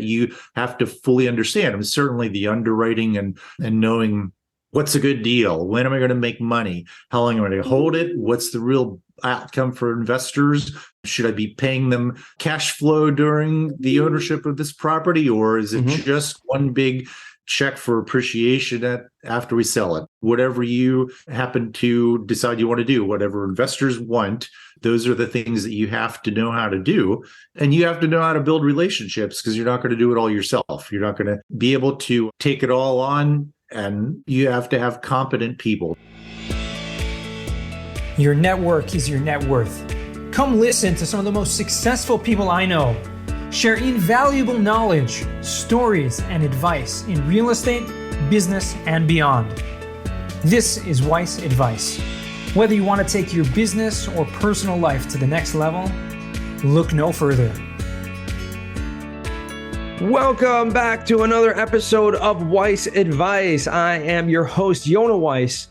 you have to fully understand. I mean, certainly the underwriting and knowing what's a good deal, when am I going to make money, how long am I going to hold it, what's the real outcome for investors, should I be paying them cash flow during the ownership of this property, or is it just one big check for appreciation after we sell it? Whatever you happen to decide you want to do, whatever investors want, those are the things that you have to know how to do. And you have to know how to build relationships, because you're not going to do it all yourself. You're not going to be able to take it all on, and you have to have competent people. Your network is your net worth. Come listen to some of the most successful people I know share invaluable knowledge, stories, and advice in real estate, business, and beyond. This is Weiss Advice. Whether you want to take your business or personal life to the next level, look no further. Welcome back to another episode of Weiss Advice. I am your host, Yonah Weiss.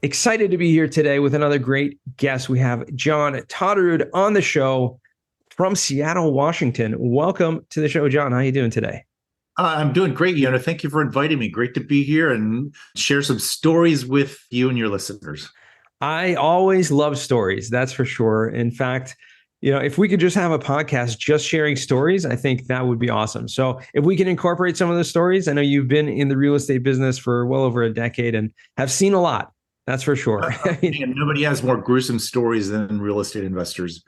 Excited to be here today with another great guest. We have John Todderud on the show from Seattle, Washington. Welcome to the show, John. How are you doing today? I'm doing great, Yonah. Thank you for inviting me. Great to be here and share some stories with you and your listeners. I always love stories, that's for sure. In fact, if we could just have a podcast just sharing stories, I think that would be awesome. So if we can incorporate some of those stories, I know you've been in the real estate business for well over a decade and have seen a lot. That's for sure. Nobody has more gruesome stories than real estate investors.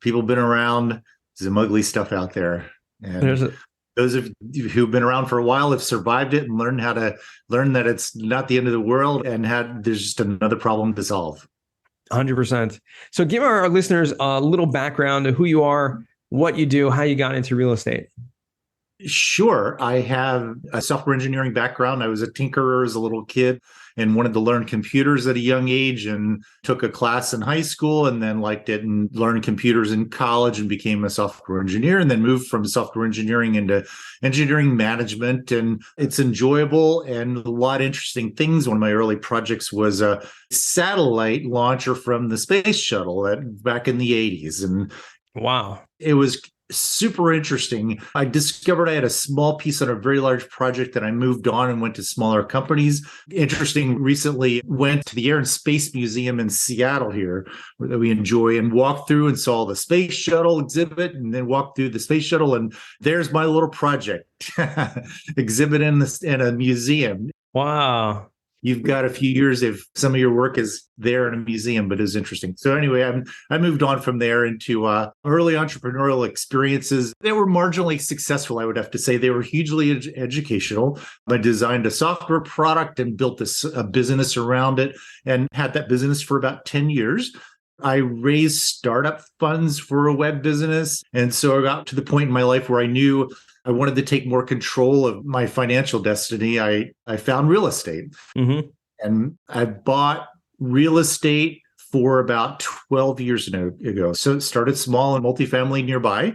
People have been around, some ugly stuff out there. And those of you who've been around for a while have survived it and learn that it's not the end of the world, and there's just another problem to solve. 100%. So give our listeners a little background of who you are, what you do, how you got into real estate. Sure. I have a software engineering background. I was a tinkerer as a little kid and wanted to learn computers at a young age, and took a class in high school and then liked it and learned computers in college and became a software engineer, and then moved from software engineering into engineering management. And it's enjoyable and a lot of interesting things. One of my early projects was a satellite launcher from the space shuttle back in the 80s. And wow, it was super interesting. I discovered I had a small piece on a very large project, that I moved on and went to smaller companies. Interesting, recently went to the Air and Space Museum in Seattle here, that we enjoy, and walked through and saw the space shuttle exhibit, and then walked through the space shuttle, and there's my little project exhibit in a museum. Wow. You've got a few years if some of your work is there in a museum, but it's interesting. So anyway, I moved on from there into early entrepreneurial experiences. They were marginally successful, I would have to say. They were hugely educational. I designed a software product and built a business around it, and had that business for about 10 years. I raised startup funds for a web business. And so I got to the point in my life where I knew I wanted to take more control of my financial destiny. I found real estate. And I bought real estate for about 12 years ago. So it started small and multifamily nearby.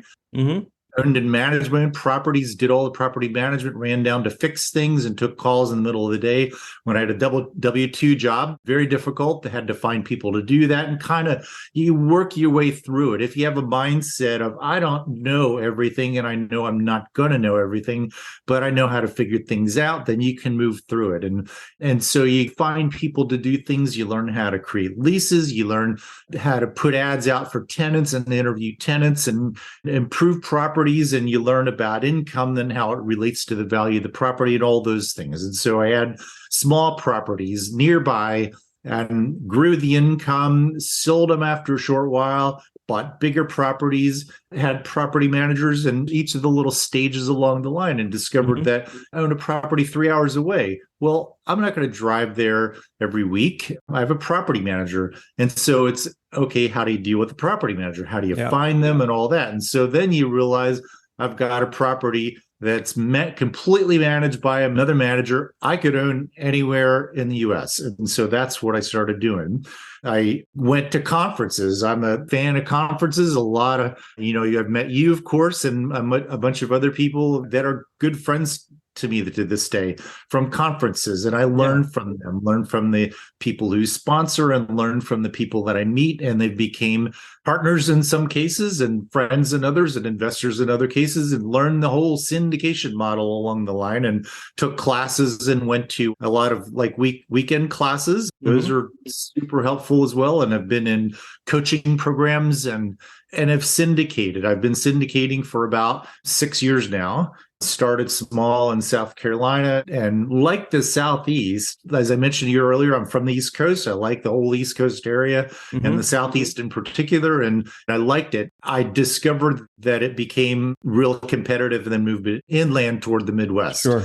Owned in management properties, did all the property management, ran down to fix things, and took calls in the middle of the day when I had a W-2 job. Very difficult. I had to find people to do that, and kind of you work your way through it. If you have a mindset of, I don't know everything, and I know I'm not going to know everything, but I know how to figure things out, then you can move through it. And so you find people to do things. You learn how to create leases. You learn how to put ads out for tenants and interview tenants and improve property. And you learn about income, then how it relates to the value of the property and all those things. And so I had small properties nearby and grew the income, sold them after a short while, bought bigger properties, had property managers in each of the little stages along the line, and discovered that I own a property 3 hours away. Well, I'm not going to drive there every week. I have a property manager. And so it's, okay, how do you deal with the property manager? How do you find them and all that? And so then you realize I've got a property that's completely managed by another manager I could own anywhere in the US. And so that's what I started doing. I went to conferences. I'm a fan of conferences. A lot of, I've met you, of course, and I met a bunch of other people that are good friends to me to this day from conferences. And I learn from them, learn from the people who sponsor, and learn from the people that I meet. And they became partners in some cases and friends in others and investors in other cases, and learned the whole syndication model along the line, and took classes and went to a lot of like weekend classes. Those are super helpful as well. And I've been in coaching programs and have syndicated. I've been syndicating for about 6 years now. Started small in South Carolina, and like the Southeast, as I mentioned to you earlier, I'm from the East Coast. I like the whole East Coast area and the Southeast in particular, and I liked it. I discovered that it became real competitive and then moved it inland toward the Midwest. Sure.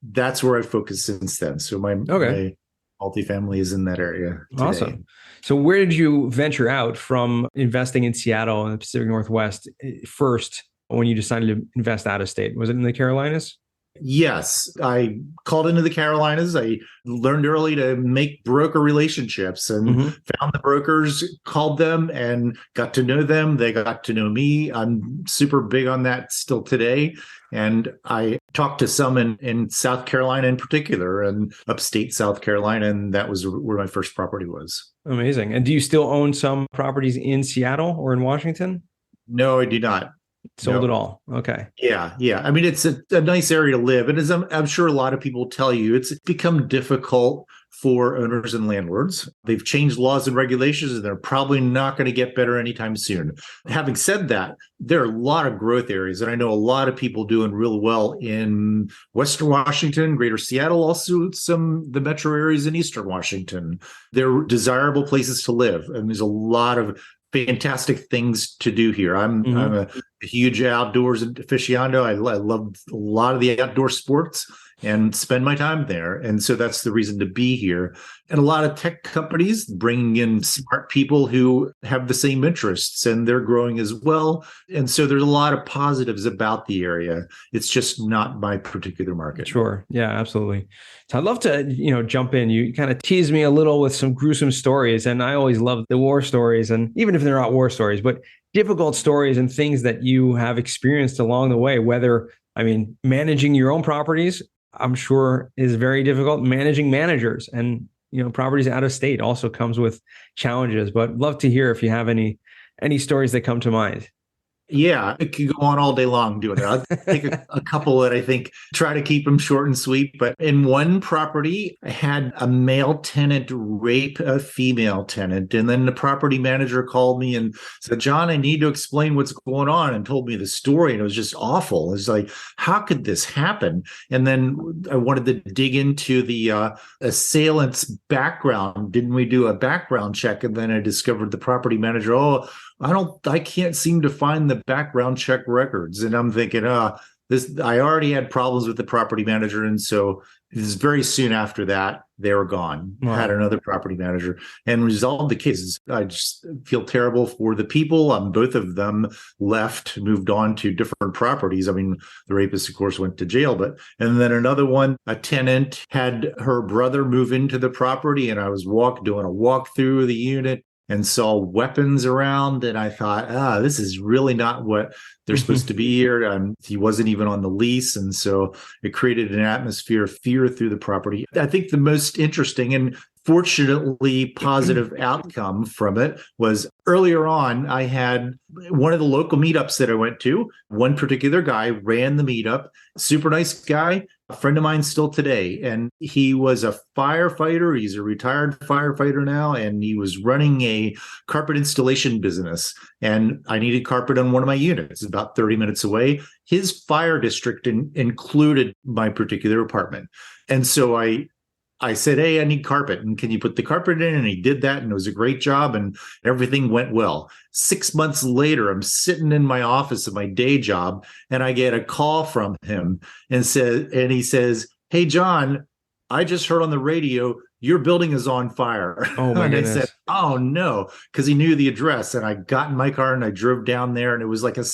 That's where I've focused since then. So my multifamily is in that area today. Awesome. So where did you venture out from investing in Seattle and the Pacific Northwest first when you decided to invest out of state? Was it in the Carolinas? Yes, I called into the Carolinas. I learned early to make broker relationships and found the brokers, called them and got to know them. They got to know me. I'm super big on that still today. And I talked to some in South Carolina in particular, and upstate South Carolina, and that was where my first property was. Amazing. And do you still own some properties in Seattle or in Washington? No, I do not. Sold it all. Okay. Yeah. I mean, it's a nice area to live. And as I'm sure a lot of people tell you, it's become difficult for owners and landlords. They've changed laws and regulations, and they're probably not going to get better anytime soon. Having said that, there are a lot of growth areas, and I know a lot of people doing real well in Western Washington, Greater Seattle, also some the metro areas in Eastern Washington. They're desirable places to live, and there's a lot of fantastic things to do here. I'm a huge outdoors aficionado. I love a lot of the outdoor sports and spend my time there. And so that's the reason to be here. And a lot of tech companies bringing in smart people who have the same interests, and they're growing as well. And so there's a lot of positives about the area. It's just not my particular market. Sure. Yeah, absolutely. So I'd love to, jump in. You kind of teased me a little with some gruesome stories, and I always love the war stories. And even if they're not war stories, but difficult stories and things that you have experienced along the way, managing your own properties, I'm sure is very difficult. Managing managers and, properties out of state also comes with challenges, but love to hear if you have any stories that come to mind. Yeah, it could go on all day long doing it. I'll take a couple that I think try to keep them short and sweet. But in one property, I had a male tenant rape a female tenant. And then the property manager called me and said, "John, I need to explain what's going on," and told me the story. And it was just awful. It's like, how could this happen? And then I wanted to dig into the assailant's background. Didn't we do a background check? And then I discovered the property manager, I can't seem to find the background check records. And I'm thinking, I already had problems with the property manager. And so this is very soon after that, they were gone. Wow. Had another property manager and resolved the cases. I just feel terrible for the people. Both of them left, moved on to different properties. I mean, the rapist, of course, went to jail, and then another one, a tenant had her brother move into the property, and I was doing a walk through the unit and saw weapons around. And I thought, this is really not what they're supposed to be here. He wasn't even on the lease. And so it created an atmosphere of fear through the property. I think the most interesting and fortunately positive outcome from it was earlier on, I had one of the local meetups that I went to. One particular guy ran the meetup, super nice guy, a friend of mine still today. And he was a firefighter. He's a retired firefighter now. And he was running a carpet installation business. And I needed carpet on one of my units, about 30 minutes away. His fire district included my particular apartment. And so I said, "Hey, I need carpet. And can you put the carpet in?" And he did that. And it was a great job. And everything went well. 6 months later, I'm sitting in my office at my day job, and I get a call from him and he says, "Hey, John, I just heard on the radio your building is on fire." Oh, my goodness. I said, "Oh, no," because he knew the address. And I got in my car and I drove down there, and it was like a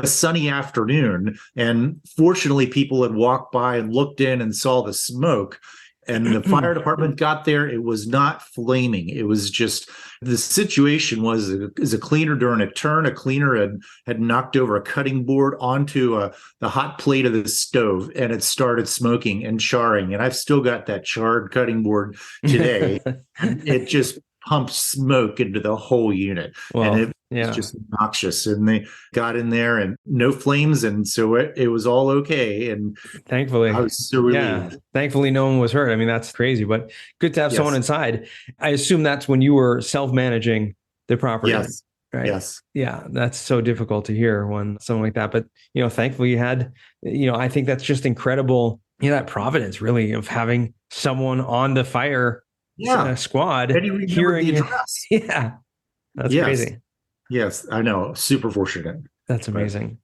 sunny afternoon. And fortunately, people had walked by and looked in and saw the smoke. And the fire department got there. It was not flaming. It was just, the situation was a cleaner during a turn. A cleaner had knocked over a cutting board onto the hot plate of the stove, and it started smoking and charring. And I've still got that charred cutting board today. It just pumped smoke into the whole unit. Wow. And It's Yeah. just noxious. And they got in there and no flames. And so it was all okay. And Thankfully. I was so relieved. Yeah. Thankfully, no one was hurt. I mean, that's crazy, but good to have someone Yes. inside. I assume that's when you were self-managing the property. Yes. Right. Yes. Yeah. That's so difficult to hear when someone like that. But, thankfully you had, I think that's just incredible. That providence really of having someone on the fire squad And he remembered hearing the address. Yeah. That's crazy. Yes. I know. Super fortunate. That's amazing.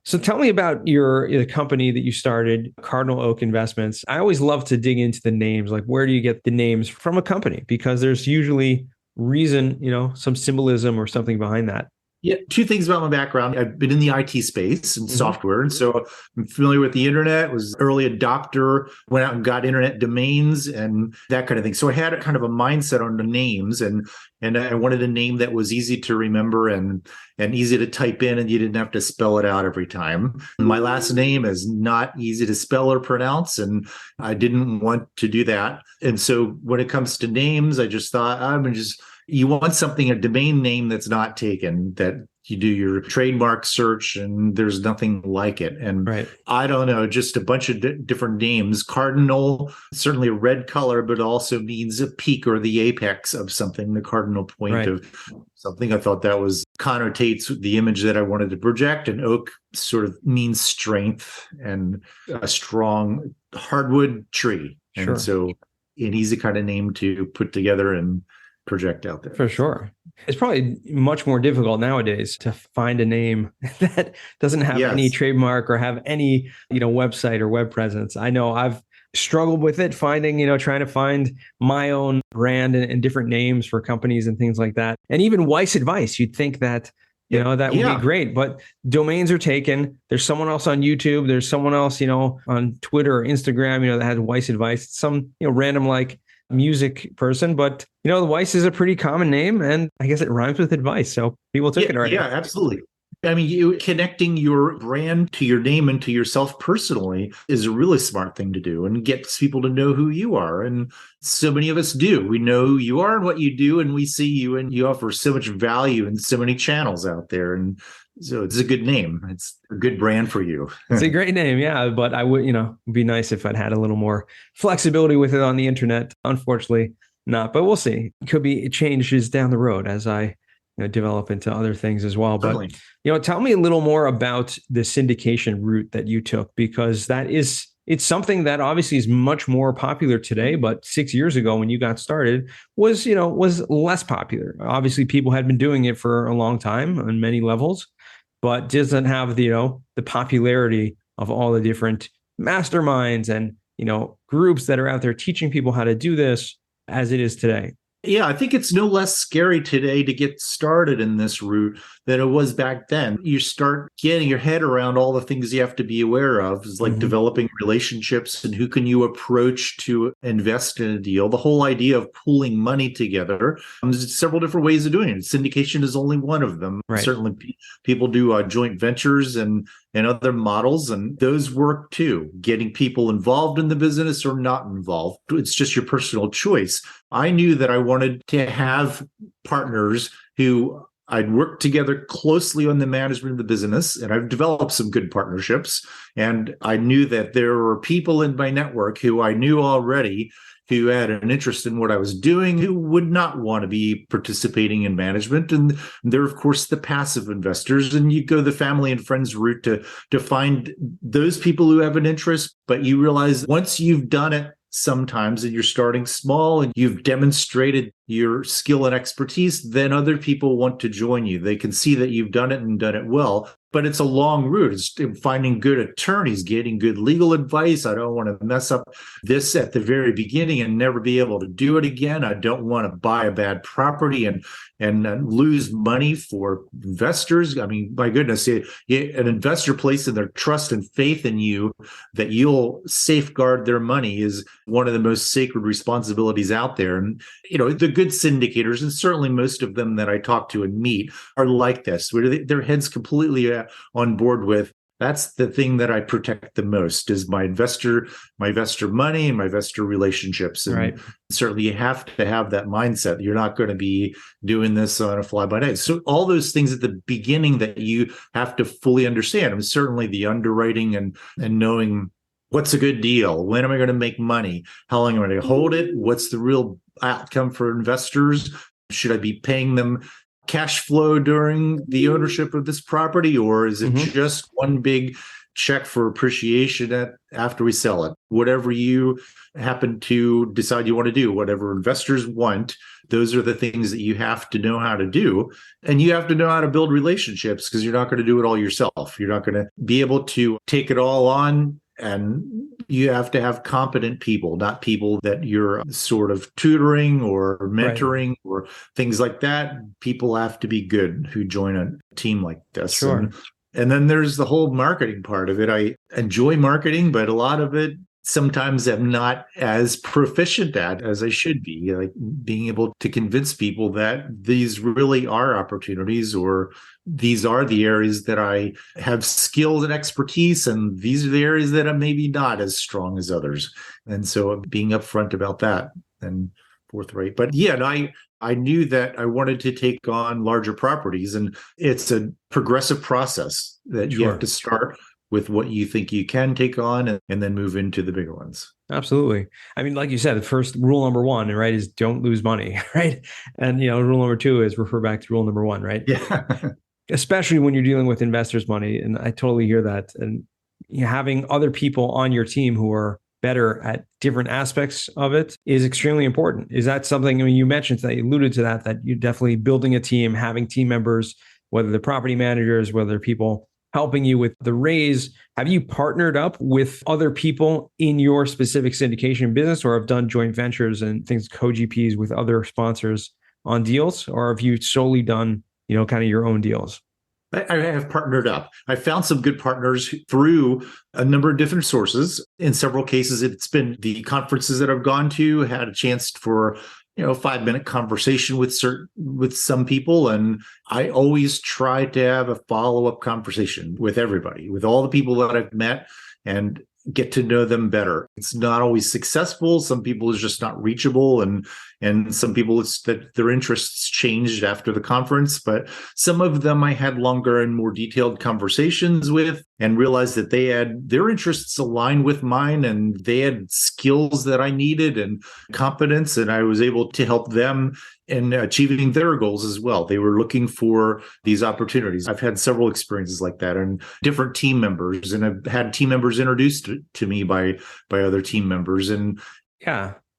So tell me about the company that you started, Cardinal Oak Investments. I always love to dig into the names. Like, where do you get the names from a company? Because there's usually reason, some symbolism or something behind that. Yeah, two things about my background. I've been in the IT space and software. And so I'm familiar with the internet, was early adopter, went out and got internet domains and that kind of thing. So I had a kind of a mindset on the names and I wanted a name that was easy to remember and easy to type in, and you didn't have to spell it out every time. My last name is not easy to spell or pronounce, and I didn't want to do that. And so when it comes to names, I just thought, you want something, a domain name that's not taken, that you do your trademark search and there's nothing like it. And I don't know, just a bunch of different names. Cardinal, certainly a red color, but also means a peak or the apex of something, the cardinal point of something. I thought that connotates the image that I wanted to project. And oak sort of means strength and a strong hardwood tree. And so an easy kind of name to put together and project out there. For sure. It's probably much more difficult nowadays to find a name that doesn't have any trademark or have any, website or web presence. I know I've struggled with it, trying to find my own brand and different names for companies and things like that. And even Weiss Advice, you'd think that, that would be great, but domains are taken. There's someone else on YouTube. There's someone else, on Twitter or Instagram, that has Weiss Advice, some, random music person, but the Weiss is a pretty common name, and I guess it rhymes with advice, so people took it already. Yeah, absolutely. I mean, you connecting your brand to your name and to yourself personally is a really smart thing to do, and gets people to know who you are. And so many of us do. We know who you are and what you do, and we see you, and you offer so much value in so many channels out there. And so it's a good name. It's a good brand for you. It's a great name, yeah. But I would, it'd be nice if I'd had a little more flexibility with it on the internet. Unfortunately, not. But we'll see. It could be changes down the road as I develop into other things as well. But tell me a little more about the syndication route that you took, because it's something that obviously is much more popular today, but 6 years ago when you got started was less popular. Obviously, people had been doing it for a long time on many levels, but doesn't have the popularity of all the different masterminds and groups that are out there teaching people how to do this as it is today. Yeah, I think it's no less scary today to get started in this route than it was back then. You start getting your head around all the things you have to be aware of. It's like developing relationships and who can you approach to invest in a deal. The whole idea of pooling money together. There's several different ways of doing it. Syndication is only one of them. Certainly people do joint ventures and other models, and those work too. Getting people involved in the business or not involved. It's just your personal choice. I knew that I wanted to have partners who I'd work together closely on the management of the business, and I've developed some good partnerships. And I knew that there were people in my network who I knew already who had an interest in what I was doing, who would not want to be participating in management. And they're, of course, the passive investors. And you go the family and friends route to find those people who have an interest. But you realize once you've done it sometimes and you're starting small and you've demonstrated your skill and expertise, then other people want to join you. They can see that you've done it and done it well. But it's a long route. It's finding good attorneys, getting good legal advice. I don't want to mess up this at the very beginning and never be able to do it again. I don't want to buy a bad property and lose money for investors. I mean, my goodness, an investor placing their trust and faith in you that you'll safeguard their money is one of the most sacred responsibilities out there. And, the good syndicators, and certainly most of them that I talk to and meet, are like this, where their heads completely on board with That's the thing that I protect the most is my investor money and my investor relationships. And Right. certainly you have to have that mindset. You're not going to be doing this on a fly by night. So all those things at the beginning that you have to fully understand. And certainly the underwriting and knowing what's a good deal, when am I going to make money, how long am I going to hold it, what's the real outcome for investors, should I be paying them cash flow during the ownership of this property, or is it just one big check for appreciation after we sell it? Whatever you happen to decide you want to do, whatever investors want, those are the things that you have to know how to do. And you have to know how to build relationships, because you're not going to do it all yourself. You're not going to be able to take it all on. And you have to have competent people, not people that you're sort of tutoring or mentoring or things like that. People have to be good who join a team like this. Sure. And then there's the whole marketing part of it. I enjoy marketing, but a lot of it sometimes I'm not as proficient at as I should be, like being able to convince people that these really are opportunities, or these are the areas that I have skills and expertise, and these are the areas that I'm maybe not as strong as others. And so being upfront about that and forthright. But yeah, and I knew that I wanted to take on larger properties, and it's a progressive process that you have to start with what you think you can take on and then move into the bigger ones. Absolutely. I mean, like you said, the first rule number one, right, is don't lose money, right? And, rule number two is refer back to rule number one, right? Yeah. Especially when you're dealing with investors' money. And I totally hear that. And having other people on your team who are better at different aspects of it is extremely important. Is that something, you mentioned that, you alluded to that you're definitely building a team, having team members, whether they're property managers, whether they're people helping you with the raise. Have you partnered up with other people in your specific syndication business, or have done joint ventures and things, co-GPs with other sponsors on deals, or have you solely done, kind of your own deals? I have partnered up. I found some good partners through a number of different sources. In several cases, it's been the conferences that I've gone to, had a chance for a 5-minute conversation with some people. And I always try to have a follow-up conversation with everybody, with all the people that I've met, and get to know them better. It's not always successful. Some people is just not reachable, and some people it's that their interests changed after the conference. But some of them I had longer and more detailed conversations with, and realized that they had their interests aligned with mine, and they had skills that I needed and competence, and I was able to help them in achieving their goals as well. They were looking for these opportunities. I've had several experiences like that, and different team members, and I've had team members introduced to me by other team members, and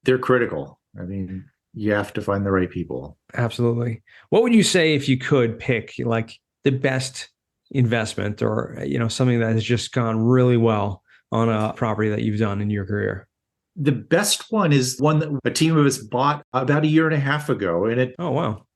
they're critical. I mean, you have to find the right people. Absolutely. What would you say if you could pick like the best investment, or something that has just gone really well on a property that you've done in your career? The best one is one that a team of us bought about 1.5 years ago. And it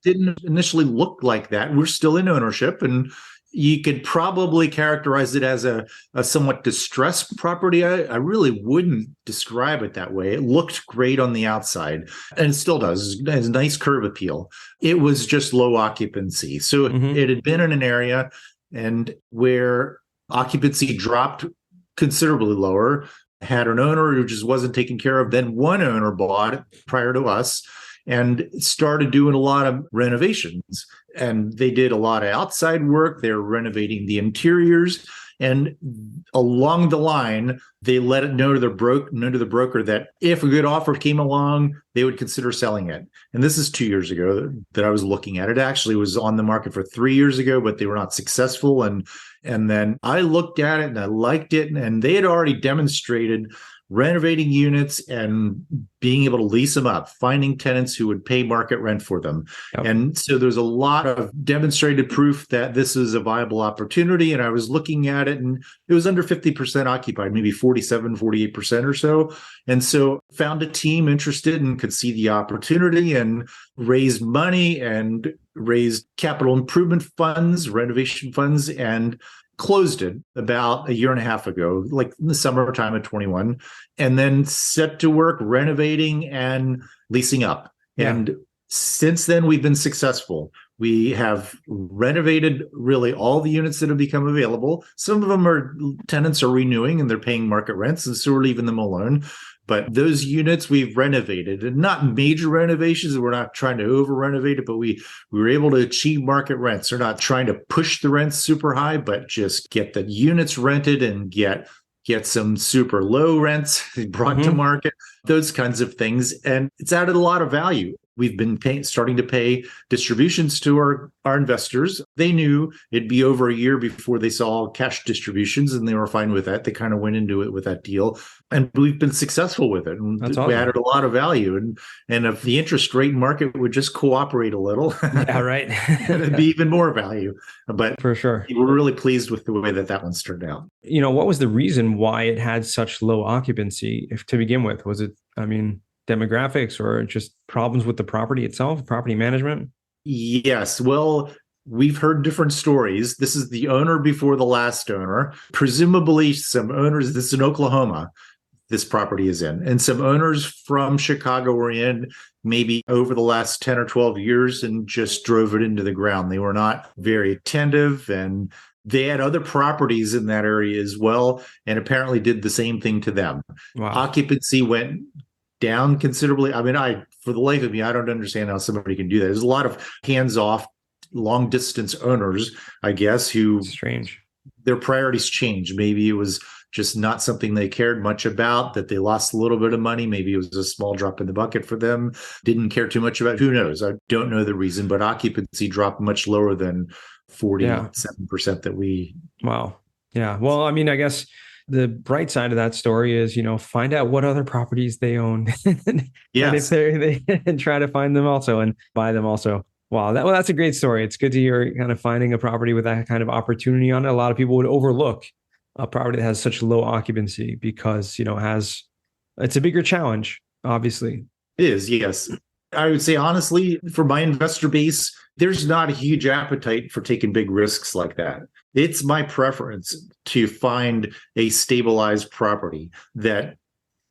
didn't initially look like that. We're still in ownership, and you could probably characterize it as a somewhat distressed property. I really wouldn't describe it that way. It looked great on the outside, and it still does. It has a nice curb appeal. It was just low occupancy. So it had been in an area and where occupancy dropped considerably lower, had an owner who just wasn't taken care of. Then one owner bought it prior to us and started doing a lot of renovations. And they did a lot of outside work. They were renovating the interiors. And along the line, they let it know to the broker that if a good offer came along, they would consider selling it. And this is 2 years ago that I was looking at it. Actually, was on the market for 3 years ago, but they were not successful. And then I looked at it and I liked it. And they had already demonstrated renovating units and being able to lease them up, finding tenants who would pay market rent for them. Yep. And so there's a lot of demonstrated proof that this is a viable opportunity. And I was looking at it, and it was under 50% occupied, maybe 47, 48% or so. And so found a team interested and could see the opportunity, and raised money and raised capital improvement funds, renovation funds, and closed it about 1.5 years ago, like in the summertime of 21, and then set to work renovating and leasing up. Yeah. And since then, we've been successful. We have renovated really all the units that have become available. Some of them are tenants are renewing and they're paying market rents, and so we're leaving them alone. But those units we've renovated, and not major renovations. We're not trying to over renovate it, but we were able to achieve market rents. We're not trying to push the rents super high, but just get the units rented and get some super low rents brought to market, those kinds of things. And it's added a lot of value. We've been starting to pay distributions to our investors. They knew it'd be over a year before they saw cash distributions, and they were fine with that. They kind of went into it with that deal, and we've been successful with it. And That's we awesome. added a lot of value. And if the interest rate market would just cooperate a little, Yeah, right. it'd be even more value. But For sure. we're really pleased with the way that one's turned out. What was the reason why it had such low occupancy to begin with? Was it, demographics or just problems with the property itself, property management? Yes. Well, we've heard different stories. This is the owner before the last owner. Presumably some owners, this is in Oklahoma, this property is in, and some owners from Chicago were in maybe over the last 10 or 12 years and just drove it into the ground. They were not very attentive, and they had other properties in that area as well, and apparently did the same thing to them. Wow. Occupancy went down considerably. For the life of me, I don't understand how somebody can do that. There's a lot of hands-off, long-distance owners, I guess, who Strange. Their priorities changed. Maybe it was just not something they cared much about, that they lost a little bit of money. Maybe it was a small drop in the bucket for them. Didn't care too much about. Who knows? I don't know the reason, but occupancy dropped much lower than 47% that we. Wow. Yeah. Well, I guess the bright side of that story is, find out what other properties they own. Yes. And if they try to find them also and buy them also. Wow. That's a great story. It's good to hear kind of finding a property with that kind of opportunity on it. A lot of people would overlook a property that has such low occupancy because, it's a bigger challenge, obviously. It is, yes. I would say, honestly, for my investor base, there's not a huge appetite for taking big risks like that. It's my preference to find a stabilized property that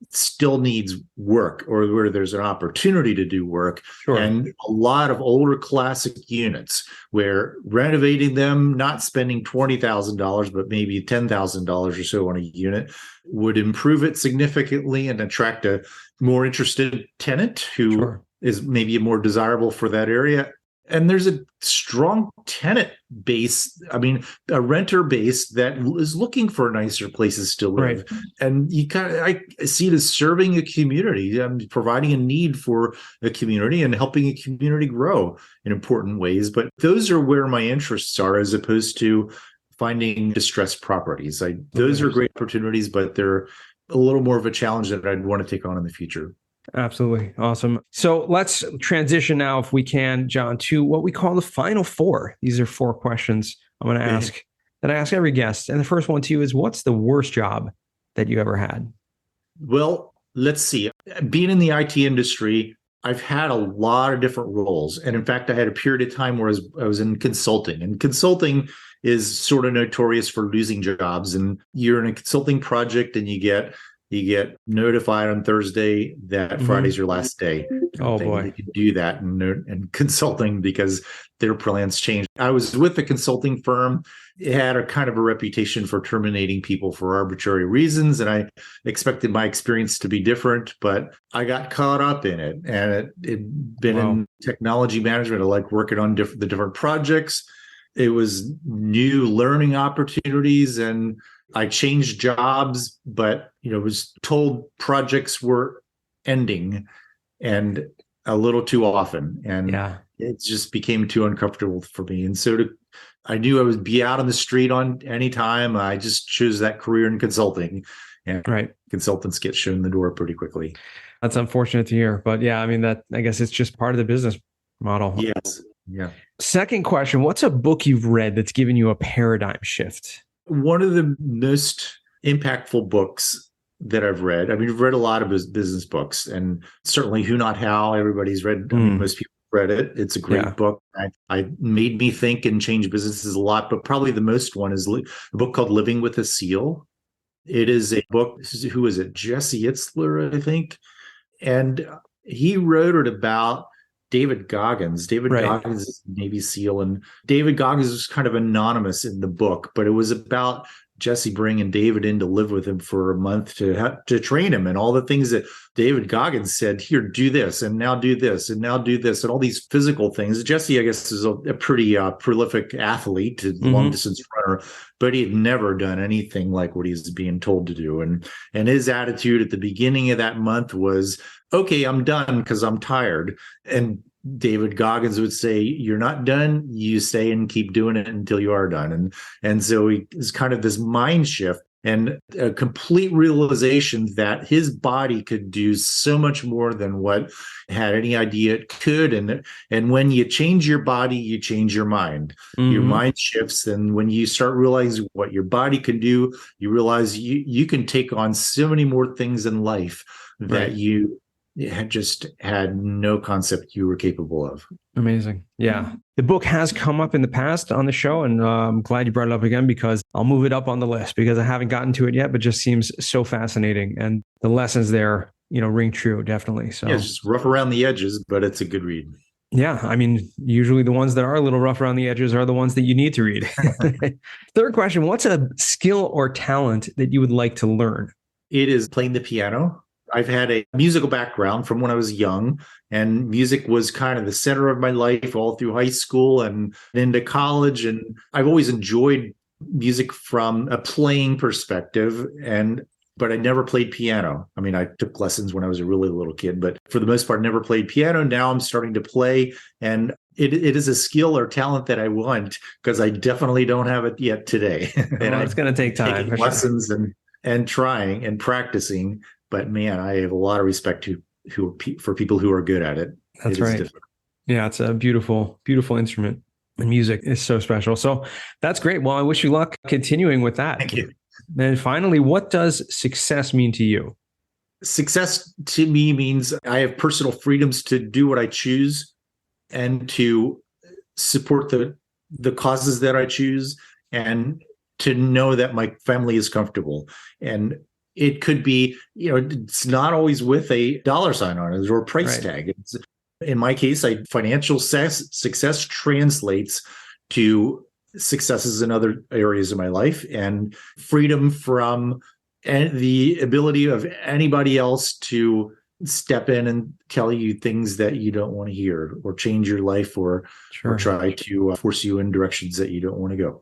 still needs work, or where there's an opportunity to do work. Sure. And a lot of older classic units where renovating them, not spending $20,000, but maybe $10,000 or so on a unit, would improve it significantly and attract a more interested tenant who is maybe more desirable for that area. And there's a strong tenant base, a renter base that is looking for nicer places to live. Right. And I see it as serving a community, providing a need for a community and helping a community grow in important ways. But those are where my interests are, as opposed to finding distressed properties. Those are great opportunities, but they're a little more of a challenge that I'd want to take on in the future. Absolutely. Awesome. So let's transition now, if we can, John, to what we call the final four. These are 4 questions I'm going to ask that I ask every guest. And the first one to you is, what's the worst job that you ever had? Well, let's see. Being in the IT industry, I've had a lot of different roles. And in fact, I had a period of time where I was in consulting. And consulting is sort of notorious for losing jobs. And you're in a consulting project and you get notified on Thursday that Friday's your last day. Oh boy. You can do that in consulting because their plans change. I was with a consulting firm. It had a kind of a reputation for terminating people for arbitrary reasons. And I expected my experience to be different, but I got caught up in it. And it been in technology management. I like working on the different projects. It was new learning opportunities, and I changed jobs, but was told projects were ending and a little too often. And it just became too uncomfortable for me. And so I knew I would be out on the street on any time. I just chose that career in consulting, and consultants get shown the door pretty quickly. That's unfortunate to hear, but I guess it's just part of the business model. Yes. Yeah. Second question, what's a book you've read that's given you a paradigm shift? One of the most impactful books that I've read, I've read a lot of business books, and certainly Who Not How, everybody's read. Most people read it. It's a great book. I made me think and change businesses a lot, but probably the most one is a book called Living with a Seal. It is a book. Who is it? Jesse Itzler, I think. And he wrote it about David Goggins. David Right. Goggins is a Navy SEAL, and David Goggins was kind of anonymous in the book, but it was about Jesse bringing David in to live with him for a month to train him, and all the things that David Goggins said, here, do this, and now do this, and now do this, and all these physical things. Jesse, I guess, is a pretty prolific athlete, a long distance runner, but he had never done anything like what he's being told to do. And his attitude at the beginning of that month was, okay, I'm done because I'm tired. And David Goggins would say, you're not done, you stay and keep doing it until you are done. And so it's kind of this mind shift and a complete realization that his body could do so much more than what had any idea it could. And when you change your body, you change your mind. Your mind shifts. And when you start realizing what your body can do, you realize you can take on so many more things in life that you had just had no concept you were capable of. Amazing. Yeah. The book has come up in the past on the show, and I'm glad you brought it up again, because I'll move it up on the list because I haven't gotten to it yet, but just seems so fascinating. And the lessons there, ring true, definitely. So yeah, it's just rough around the edges, but it's a good read. Yeah. I mean, usually the ones that are a little rough around the edges are the ones that you need to read. Third question, what's a skill or talent that you would like to learn? It is playing the piano. I've had a musical background from when I was young, and music was kind of the center of my life all through high school and into college. And I've always enjoyed music from a playing perspective, but I never played piano. I mean, I took lessons when I was a really little kid, but for the most part, never played piano. Now I'm starting to play, and it is a skill or talent that I want, because I definitely don't have it yet today. And it's going to take time. Taking lessons and trying and practicing. But man, I have a lot of respect for people who are good at it. That's right. Yeah, it's a beautiful, beautiful instrument, and music is so special. So that's great. Well, I wish you luck continuing with that. Thank you. And finally, what does success mean to you? Success to me means I have personal freedoms to do what I choose and to support the causes that I choose, and to know that my family is comfortable. And it could be, it's not always with a dollar sign on it or a price tag. It's, in my case, financial success translates to successes in other areas of my life, and freedom from the ability of anybody else to step in and tell you things that you don't want to hear, or change your life, or try to force you in directions that you don't want to go.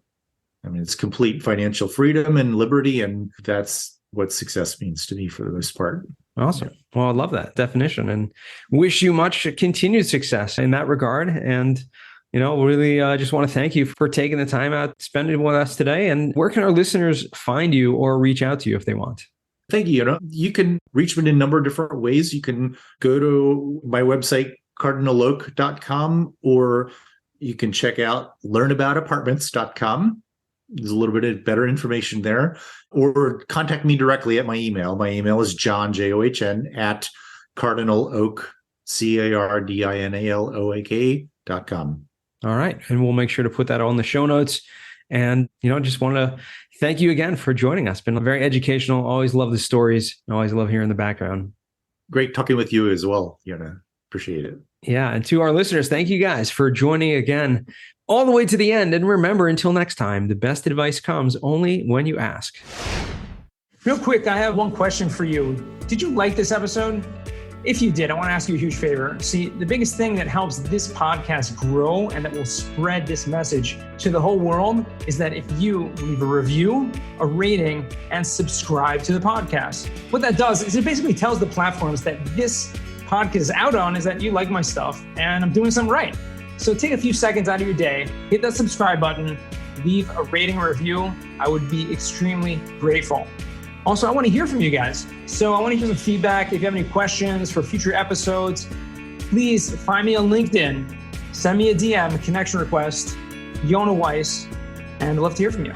I mean, it's complete financial freedom and liberty, and that's what success means to me for the most part. Awesome. Well, I love that definition, and wish you much continued success in that regard. And, really just want to thank you for taking the time out, spending with us today. And where can our listeners find you or reach out to you if they want? Thank you. You can reach me in a number of different ways. You can go to my website, cardinaloak.com, or you can check out learnaboutapartments.com. There's a little bit of better information there, or contact me directly at my email. My email is John, John, at cardinaloak, cardinaloak.com. All right. And we'll make sure to put that on the show notes. And, just want to thank you again for joining us. Been very educational. Always love the stories. Always love hearing the background. Great talking with you as well. Appreciate it. Yeah. And to our listeners, thank you guys for joining again all the way to the end. And remember, until next time, the best advice comes only when you ask. Real quick, I have one question for you. Did you like this episode? If you did, I want to ask you a huge favor. See, the biggest thing that helps this podcast grow and that will spread this message to the whole world is that if you leave a review, a rating, and subscribe to the podcast. What that does is it basically tells the platforms that this podcast is out on is that you like my stuff and I'm doing something right. So take a few seconds out of your day, hit that subscribe button, leave a rating or review. I would be extremely grateful. Also, I want to hear from you guys. So I want to hear some feedback. If you have any questions for future episodes, please find me on LinkedIn, send me a DM, a connection request, Yona Weiss, and I'd love to hear from you.